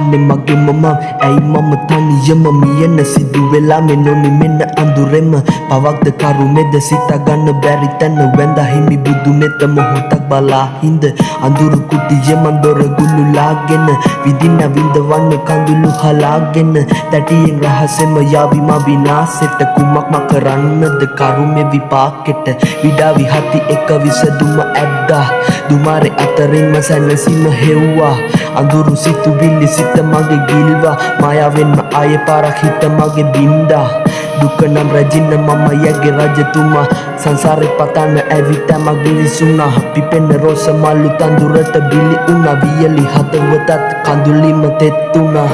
අහන්නේ මගේ මම ඇයි මම තනියම මියන සිදු වෙලා මෙනොනි මෙන්න අඳුරෙම පවක්ද කරුමෙද සිතා ගන්න බැරි තැන වැඳ හිමි බුදු නෙත මොහොතක් බලා හිඳ අඳුරු කුටිය මන්දොර ගුල්ලුලාගෙන විදින විඳවන්න කඳුළු හලාගෙන තැටියෙන් රහසෙම යාවිම විනාසෙට කුමක් කරන්නද කරුමේ විපාකෙට විඩා විහති එක විසදුම ඇද්දා දුමාරේ අතරින්ම සැනසීම හෙව්වා අඳුරු සිතුවිලි සිත මගේ ගිල්වා මායාවෙන්ම ආයේ පාරක් හිත මගේ බින්දා දුක නම් රජින්න මම යගේ රජතුමා සංසාරේ පතන්න ඇවිත් මගේ විසුණා පිපෙන රෝස මල්ලු තඳුරට බිලි උනා වියලි හදවතත් කඳුලිම තෙත්තුණා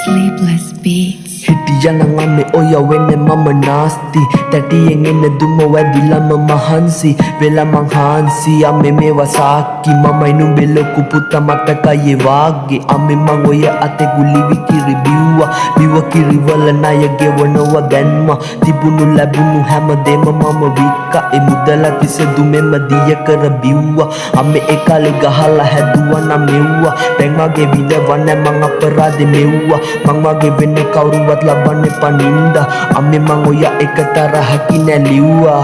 Sleepless Beats. හිටියනම් අම්මේ ඔය වෙන්නේ මම නාස්ති තැටියෙන් එන දුම වැඩිලම මහන්සි වෙලා මං හාන්සි අම්මේ මේවා සාක්කි මමයි නුඹේ ලොකු පුතා මතකයි වාගේ අම්මේ මං ඔය අතේ ගුලිවි කිරි බිව්වා බිව කිරි වල ණය ගෙවනවා ගැන්මා තිබුණු ලැබුණු හැමදේම මම වික්කා ඒ මුදලත් විසදුමෙම දිය කර බිව්වා අම්මේ ඒ කාලේ ගහලා හැදුවා නම් මෙව්වා දැන් මගේ විඳවන්න මං අපරාධේ මෙව්වා මං වගේ වෙන්නේ කවුරුවත් ලබන්නේ පනින්දා අම්මේ මං ඔය එක තරහකින් ඇලිව්වා